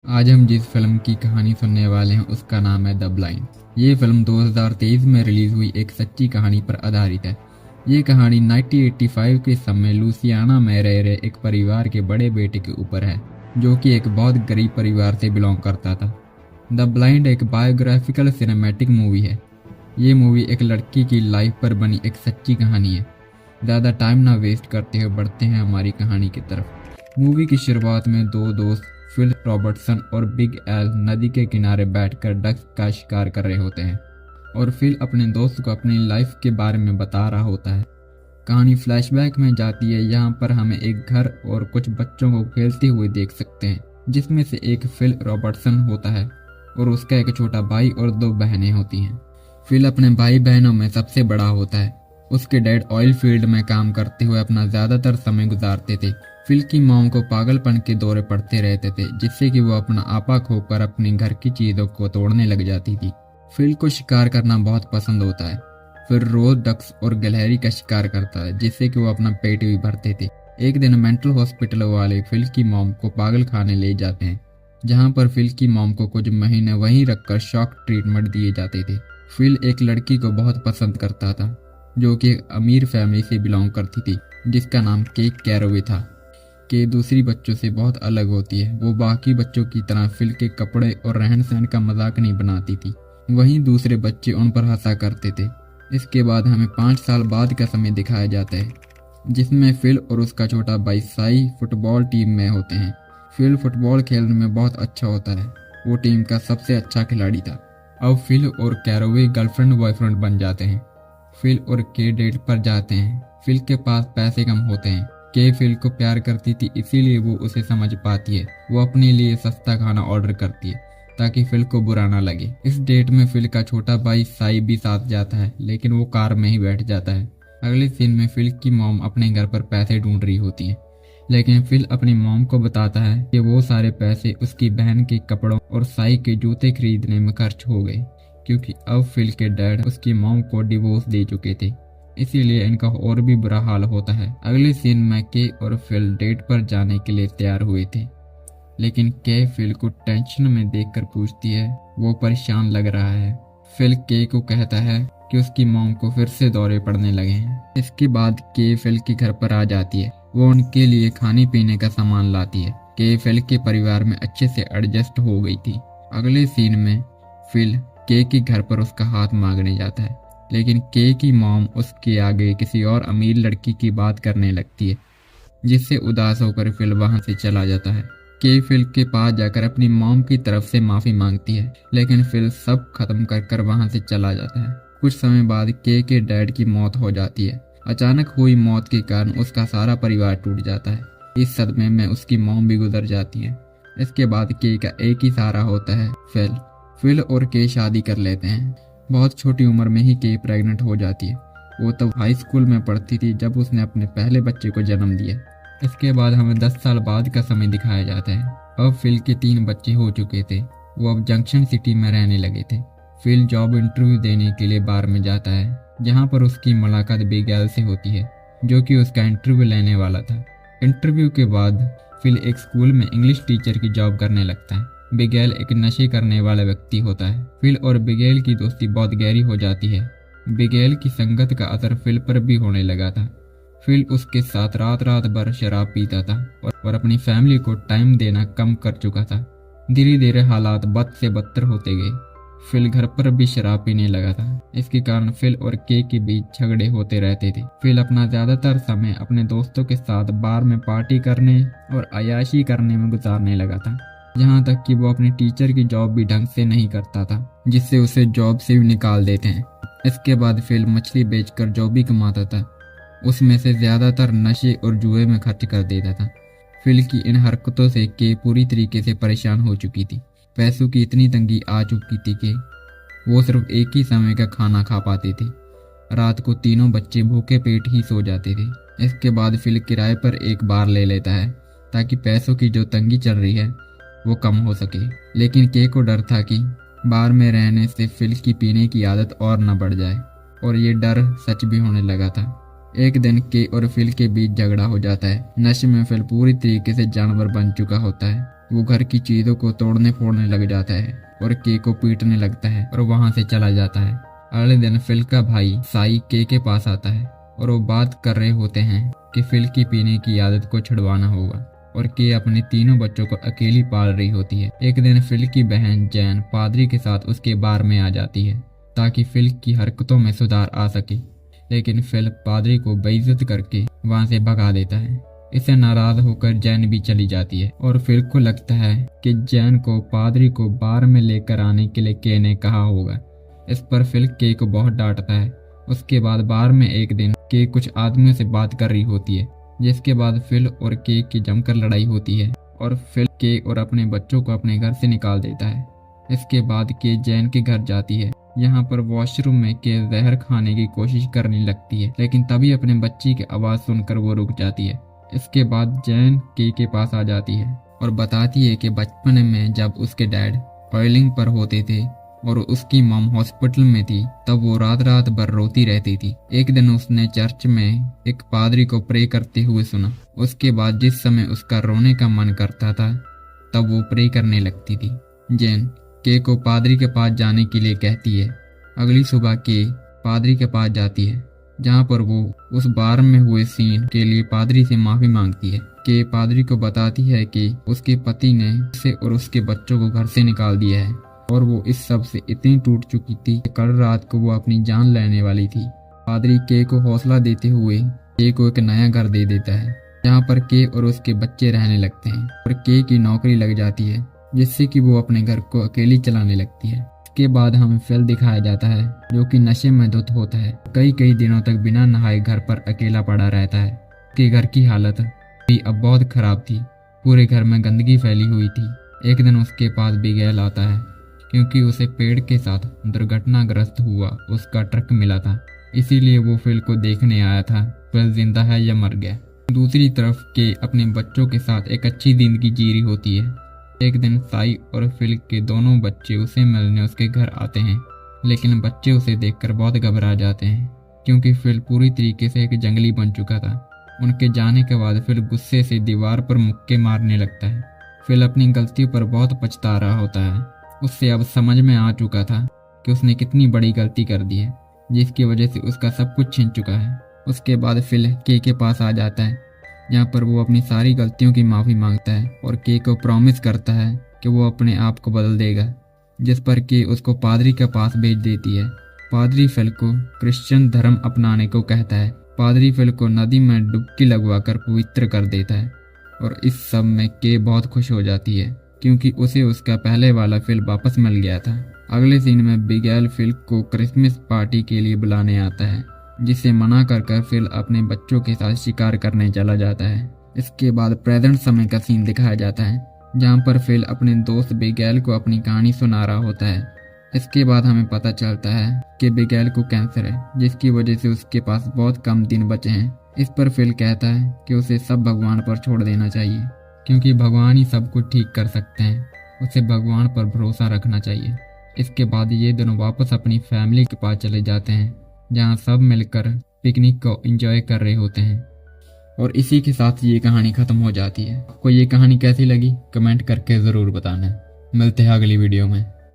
आज हम जिस फिल्म की कहानी सुनने वाले हैं उसका नाम है द ब्लाइंड। ये फिल्म 2023 में रिलीज हुई एक सच्ची कहानी पर आधारित है। ये कहानी 1985 के समय लुसियाना में रह रहे एक परिवार के बड़े बेटे के ऊपर है, जो कि एक बहुत गरीब परिवार से बिलोंग करता था। द ब्लाइंड एक बायोग्राफिकल सिनेमैटिक मूवी है। ये मूवी एक लड़की की लाइफ पर बनी एक सच्ची कहानी है। ज़्यादा टाइम ना वेस्ट करते हुए बढ़ते हैं हमारी कहानी की तरफ। मूवी की शुरुआत में दो दोस्त फिल रॉबर्टसन और बिग एल नदी के किनारे बैठकर डक्स का शिकार कर रहे होते हैं और फिल अपने दोस्त को अपनी लाइफ के बारे में बता रहा होता है। कहानी फ्लैशबैक में जाती है। यहाँ पर हमें एक घर और कुछ बच्चों को खेलते हुए देख सकते हैं, जिसमें से एक फिल रॉबर्टसन होता है और उसका एक छोटा भाई और दो बहनें होती हैं। फिल अपने भाई बहनों में सबसे बड़ा होता है। उसके डैड ऑयल फील्ड में काम करते हुए अपना ज्यादातर समय गुजारते थे। फिल की मॉम को पागलपन के दौरे पड़ते रहते थे, जिससे कि वो अपना आपा खोकर अपने घर की चीजों को तोड़ने लग जाती थी। फिल को शिकार करना बहुत पसंद होता है। फिर रोज डक्स और गिलहरी का शिकार करता है, जिससे कि वो अपना पेट भी भरते थे। एक दिन मेंटल हॉस्पिटल वाले फिल की मॉम को पागल खाने ले जाते हैं, जहाँ पर फिल की मॉम को कुछ महीने वहीं रखकर शॉक ट्रीटमेंट दिए जाते थे। फिल एक लड़की को बहुत पसंद करता था, जो कि एक अमीर फैमिली से बिलोंग करती थी, जिसका नाम केक कैरोवे था। के दूसरी बच्चों से बहुत अलग होती है। वो बाकी बच्चों की तरह फिल के कपड़े और रहन सहन का मजाक नहीं बनाती थी, वहीं दूसरे बच्चे उन पर हंसा करते थे। इसके बाद हमें 5 साल बाद का समय दिखाया जाता है, जिसमें फिल और उसका छोटा भाई साई फुटबॉल टीम में होते हैं। फिल फुटबॉल खेलने में बहुत अच्छा होता है। वो टीम का सबसे अच्छा खिलाड़ी था। अब फिल और कैरोवे गर्लफ्रेंड बॉयफ्रेंड बन जाते हैं। फिल और के डेट पर जाते हैं। फिल के पास पैसे कम होते हैं। के फिल को प्यार करती थी, इसीलिए वो उसे समझ पाती है। वो अपने लिए सस्ता खाना ऑर्डर करती है ताकि फिल को बुरा ना लगे। इस डेट में फिल का छोटा भाई साई भी साथ जाता है, लेकिन वो कार में ही बैठ जाता है। अगले सीन में फिल की मॉम अपने घर पर पैसे ढूंढ रही होती है, लेकिन फिल अपनी मॉम को बताता है कि वो सारे पैसे उसकी बहन के कपड़ों और साई के जूते खरीदने में खर्च हो गए, क्योंकि अब फिल के डैड उसकी मॉम को डिवोर्स दे चुके थे। इसीलिए इनका और भी बुरा हाल होता है। अगले सीन में के और फिल डेट पर जाने के लिए तैयार हुए थे, लेकिन के फिल को टेंशन में देखकर पूछती है वो परेशान लग रहा है। फिल के को कहता है कि उसकी मॉम को फिर से दौरे पड़ने लगे हैं। इसके बाद के फिल के घर पर आ जाती है। वो उनके लिए खाने पीने का सामान लाती है। के फिल के परिवार में अच्छे से एडजस्ट हो गई थी। अगले सीन में फिल के घर पर उसका हाथ मांगने जाता है, लेकिन के की मॉम उसके आगे किसी और अमीर लड़की की बात करने लगती है, जिससे उदास होकर फिल वहां से चला जाता है। के फिल के पास जाकर अपनी मॉम की तरफ से माफी मांगती है, लेकिन फिल सब खत्म कर वहां से चला जाता है। कुछ समय बाद के डैड की मौत हो जाती है। अचानक हुई मौत के कारण उसका सारा परिवार टूट जाता है। इस सदमे में उसकी मॉम भी गुजर जाती है। इसके बाद के का एक ही सहारा होता है, फिल। फिल और के शादी कर लेते हैं। बहुत छोटी उम्र में ही के प्रेग्नेंट हो जाती है। वो तब हाई स्कूल में पढ़ती थी जब उसने अपने पहले बच्चे को जन्म दिया। इसके बाद हमें 10 साल बाद का समय दिखाया जाता है। अब फिल के 3 बच्चे हो चुके थे। वो अब जंक्शन सिटी में रहने लगे थे। फिल जॉब इंटरव्यू देने के लिए बार में जाता है, जहाँ पर उसकी मुलाकात बिग एल से होती है, जो कि उसका इंटरव्यू लेने वाला था। इंटरव्यू के बाद फिल एक स्कूल में इंग्लिश टीचर की जॉब करने लगता है। बिगेल एक नशे करने वाला व्यक्ति होता है। फिल और बिगेल की दोस्ती बहुत गहरी हो जाती है। बिगेल की संगत का असर फिल पर भी होने लगा था। फिल उसके साथ रात रात भर शराब पीता था और अपनी फैमिली को टाइम देना कम कर चुका था। धीरे धीरे हालात बद से बदतर होते गए। फिल घर पर भी शराब पीने लगा था। इसके कारण फिल और के बीच झगड़े होते रहते थे। फिल अपना ज्यादातर समय अपने दोस्तों के साथ बार में पार्टी करने और अय्याशी करने में गुजारने लगा था, यहाँ तक कि वो अपनी टीचर की जॉब भी ढंग से नहीं करता था, जिससे उसे जॉब से भी निकाल देते हैं। इसके बाद फिल मछली बेचकर जो भी कमाता था, उसमें से ज्यादातर नशे और जुए में खर्च कर देता था। फिल की इन हरकतों से के पूरी तरीके से परेशान हो चुकी थी। पैसों की इतनी तंगी आ चुकी थी कि वो सिर्फ एक ही समय का खाना खा पाते थे। रात को तीनों बच्चे भूखे पेट ही सो जाते थे। इसके बाद फिल किराए पर एक बार ले लेता है, ताकि पैसों की जो तंगी चल रही है वो कम हो सके। लेकिन के को डर था कि बार में रहने से फिल की पीने की आदत और न बढ़ जाए, और ये डर सच भी होने लगा था। एक दिन के और फिल के बीच झगड़ा हो जाता है। नशे में फिल पूरी तरीके से जानवर बन चुका होता है, वो घर की चीजों को तोड़ने फोड़ने लग जाता है और के को पीटने लगता है और वहां से चला जाता है। अगले दिन फिल का भाई साई के पास आता है और वो बात कर रहे होते हैं कि फिल की पीने की आदत को छुड़वाना होगा और के अपने तीनों बच्चों को अकेली पाल रही होती है। एक दिन फिल की बहन जैन पादरी के साथ उसके बार में आ जाती है ताकि फिल की हरकतों में सुधार आ सके, लेकिन फिल पादरी को बेइज्जत करके वहां से भगा देता है। इससे नाराज होकर जैन भी चली जाती है और फिल को लगता है कि जैन को पादरी को बार में लेकर आने के लिए के ने कहा होगा। इस पर फिल के को बहुत डांटता है। उसके बाद बार में एक दिन के कुछ आदमियों से बात कर रही होती है, जिसके बाद फिल और के की जमकर लड़ाई होती है और फिल के और अपने बच्चों को अपने घर से निकाल देता है। इसके बाद के जैन के घर जाती है। यहाँ पर वॉशरूम में के जहर खाने की कोशिश करने लगती है, लेकिन तभी अपने बच्ची की आवाज सुनकर वो रुक जाती है। इसके बाद जैन के पास आ जाती है और बताती है कि बचपन में जब उसके डैड ऑयलिंग पर होते थे और उसकी मॉम हॉस्पिटल में थी, तब वो रात रात भर रोती रहती थी। एक दिन उसने चर्च में एक पादरी को प्रे करते हुए सुना। उसके बाद जिस समय उसका रोने का मन करता था, तब वो प्रे करने लगती थी। जैन के को पादरी के पास जाने के लिए कहती है। अगली सुबह के पादरी के पास जाती है, जहाँ पर वो उस बार में हुए सीन के लिए पादरी से माफी मांगती है। के पादरी को बताती है कि उसके पति ने उसे और उसके बच्चों को घर से निकाल दिया है और वो इस सब से इतनी टूट चुकी थी कि कल रात को वो अपनी जान लेने वाली थी। पादरी के को हौसला देते हुए के को एक नया घर दे देता है, जहाँ पर के और उसके बच्चे रहने लगते हैं और के की नौकरी लग जाती है, जिससे कि वो अपने घर को अकेली चलाने लगती है। इसके बाद हमें फिल दिखाया जाता है, जो कि नशे में धुत होता है। कई दिनों तक बिना नहाए घर पर अकेला पड़ा रहता है। उसके घर की हालत भी अब बहुत खराब थी। पूरे घर में गंदगी फैली हुई थी। एक दिन उसके पास बिगैल आता है, क्योंकि उसे पेड़ के साथ दुर्घटनाग्रस्त हुआ उसका ट्रक मिला था, इसीलिए वो फिल को देखने आया था फिल जिंदा है या मर गया। दूसरी तरफ के अपने बच्चों के साथ एक अच्छी जिंदगी जी रही होती है। एक दिन साई और फिल के दोनों बच्चे उसे मिलने उसके घर आते हैं, लेकिन बच्चे उसे देखकर बहुत घबरा जाते हैं, क्योंकि फिल पूरी तरीके से एक जंगली बन चुका था। उनके जाने के बाद फिल गुस्से से दीवार पर मुक्के मारने लगता है। फिल अपनी गलती पर बहुत पछता रहा होता है। उससे अब समझ में आ चुका था कि उसने कितनी बड़ी गलती कर दी है, जिसकी वजह से उसका सब कुछ छिन चुका है। उसके बाद फिल के पास आ जाता है, जहाँ पर वो अपनी सारी गलतियों की माफ़ी मांगता है और के को प्रॉमिस करता है कि वो अपने आप को बदल देगा, जिस पर के उसको पादरी के पास भेज देती है। पादरी फिल को क्रिश्चियन धर्म अपनाने को कहता है। पादरी फिल को नदी में डुबकी लगवाकर पवित्र कर देता है और इस सब में के बहुत खुश हो जाती है, क्योंकि उसे उसका पहले वाला फिल वापस मिल गया था। अगले सीन में बिगैल फिल को क्रिसमस पार्टी के लिए बुलाने आता है, जिसे मना कर फिल अपने बच्चों के साथ शिकार करने चला जाता है। इसके बाद प्रेजेंट समय का सीन दिखाया जाता है, जहाँ पर फिल अपने दोस्त बिगैल को अपनी कहानी सुना रहा होता है। इसके बाद हमें पता चलता है कि बिगैल को कैंसर है, जिसकी वजह से उसके पास बहुत कम दिन बचे हैं। इस पर फिल कहता है कि उसे सब भगवान पर छोड़ देना चाहिए, क्योंकि भगवान ही सब कुछ ठीक कर सकते हैं। उसे भगवान पर भरोसा रखना चाहिए। इसके बाद ये दोनों वापस अपनी फैमिली के पास चले जाते हैं, जहाँ सब मिलकर पिकनिक को एंजॉय कर रहे होते हैं। और इसी के साथ ये कहानी खत्म हो जाती है। आपको ये कहानी कैसी लगी कमेंट करके ज़रूर बताना। मिलते हैं अगली वीडियो में।